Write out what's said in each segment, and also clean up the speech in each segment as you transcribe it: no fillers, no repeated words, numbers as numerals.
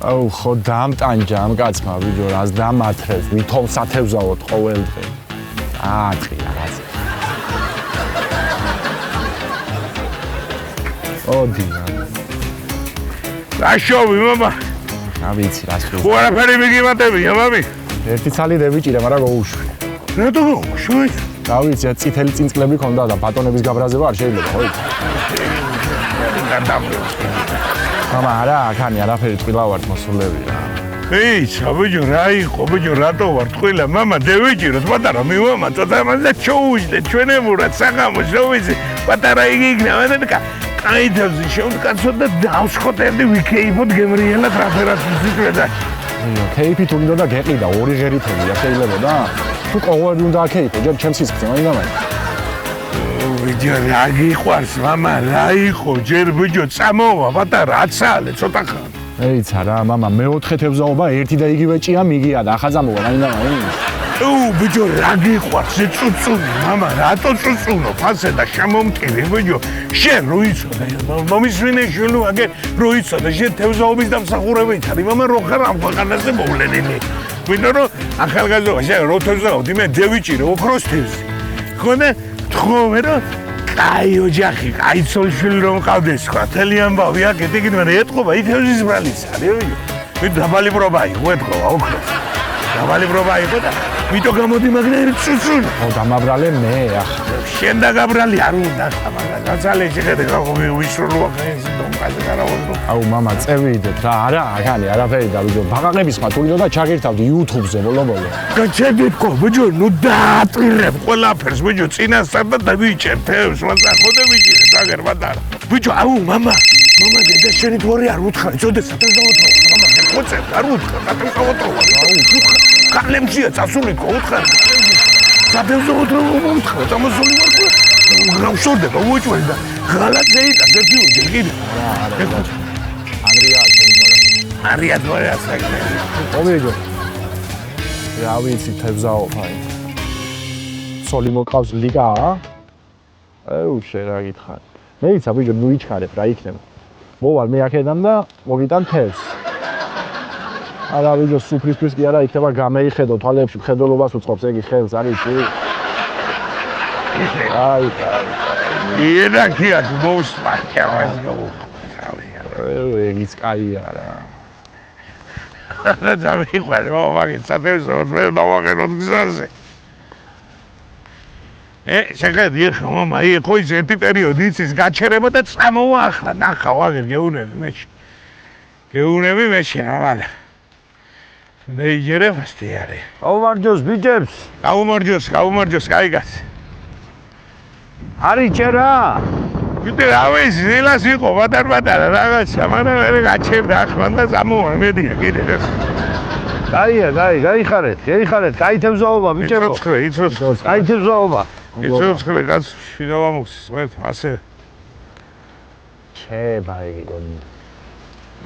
აუ ხო დამტანჯა ამ კაცმა ბიჭო რას დამათრევს ვითომ სათევზაოთ ყოველ დღე ააწყი რაღაცა ოდი გაშოვი მამა რა ვიცი რას ვიყო უარაფერი მიგიმატებია მამი ერთი ცალი დევიჭირე მაგრამ გაუშვი რატო გაუშვი რა ვიცი წითელი წინწკლები ქონდა და ბატონების გაბრაზება არ შეიძლება ხო იცი მამა არა აქანი არაფერი ტყილა ვარ მოსულები რა ეიცა ბიჭო რა იყო ბიჭო რატო ვარ ტყილა მამა დევიჭიროთ პატარა მივამა ცოტა მანდა ჩოუჟდე ჩვენებურად საღამოს რო ვიცი პატარა იგი იქნება და კაითებს შევკაცოთ და დავსხოთ ვიქეიფოთ გემრიელად რაფერას ვიზიკვედა კეიფი თუ უნდა და გეყიდა ორი ღერითები აქეილებოდა თუ ყოველდღე უნდა აქეიფო ჯერ ჩემს სისხლზე მაინდა ბიჭო რა გიყვარს მამა რა იყო ჯერ ბიჭო წამოვა პატარა აცალე ცოტა ხან ეიცა რა მამა მეოთხე თევზაობა ერთი და იგივე ჭია მიგია და ახაზამოვა მაინდა ბიჭო რა გიყვარს წუწუნი მამა რატო წუწუნო ფასე და შემომტკივი ბიჭო შენ რო იცოდე მომისვინე შულუ აგე რო იცოდე შენ თევზაობის დამსახურებით არის მამა რო ხარ ამ ქვეყანაზე მოვლენილი ვინო რომ ახალგაზრდა შენ რო თევზაობდი მე დევიჭირე ოქროს თევზი ხონე თხოვე რომ კაი ოჯახი კაი ცოლშვილი რომ მყავდეს ხო თელი ამბავი აკეთე კიდე მე ეთყობა ითევზის ბრალიც არის მე დაბალი პრობა იყო ეთყობა ოქროს დაბალი პრობა იყო და ვიტო გამოდი მაგნერი წუწუნი ხო დამაბრალე მე ახლა შენ დაგაბრალი არ უნდა ხამაგა გაცალე შეხედე გაგობი ვისრულო ხეს დომკაზე გარაოდო აუ მამა წევიდეთ რა არა აქანი არაფერი და ბიჭო ბაყაყების ხმა თულიდო და ჩაგირთავდი YouTube-ზე ბოლო გაჩედეთკო ბიჭო ნუ დაატყირებ ყველაფერს ბიჭო წინასწარ და დავიჭერ თევს მასახოდე ვიჭირე დაგერ პატარა ბიჭო აუ მამა დედა შენი თვარი არ უთხარი წოდე სათევზაოთო მამა ხოცე არ უთხარ სათევზაოთო აუ უთხარ კალემშია წასულიკო უთხარ სათევზაოთო უთხარ წამოსული ვარ რა უშორდება უეჭველი და ღალატზე იტანს ერთი უჯერ კიდე ანრია თევზაო არია თორე ასაკი ომიჯო რა ვიცი თევზაო ფაი სოლი მოკავს ლიგა აუ შენ რა გითხარ მე ისა ბიჭო ნუ იჩქარებ რა იქნება მოვალ მე აქედან და მოგიტან თევზს არა ბიჭო სუფრისთვის კი არა იქნება გამეიხედო თვალებში მხედველობას უწყობს ეგ ხელს არის თუ აი ირაკია მოსმარკა ეგიც კაია რა და დავიყვარ მაგით სათევზაო მე დავაღეროთ გზაზე შეხედი ხო მამა იყო ის ერთი პერიოდი იცის გაჩერება და წამოვა ახლა ნახავ აგერ გეუნები მე შეავალ მე იერევასტი არის გაუმარჯოს ბიჭებს გაუმარჯოს კაიგას არის ჭერა კიდე რა ვიცი ნელას იყო პატარ-პატარა რაღაცა მაგრამ მე გაჩერდა ახლა და წამოვა მედია კიდე კაია გაიხარეთ კაი თევზაობა ბიჭებო იცოცხლე კაი თევზაობა იცოცხლე კაც შინავა მოხსის მე ასე ჩება იგონი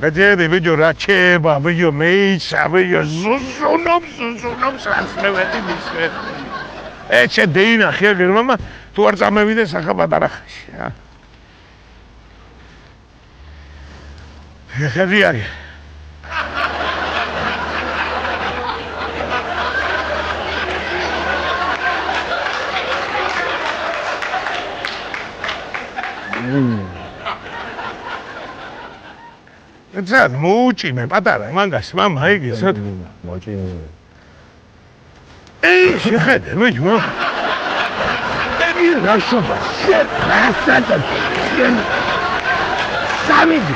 გაძიები ბიჭო რა ჩება ბიჭო მეიცა ბიჭო ზუსუნობს რაცნევეთი მისვე შე დეინახი აგერ მამა თუ არ წამევიდე სახა პატარახაში რა შეხედი აგერ ეცად მოუჭიმე პატარა მაგას მამა იგი ცოტ მოჭინე შეხედე ბიჭო რა შობა შენ რასადა შენ სამიდი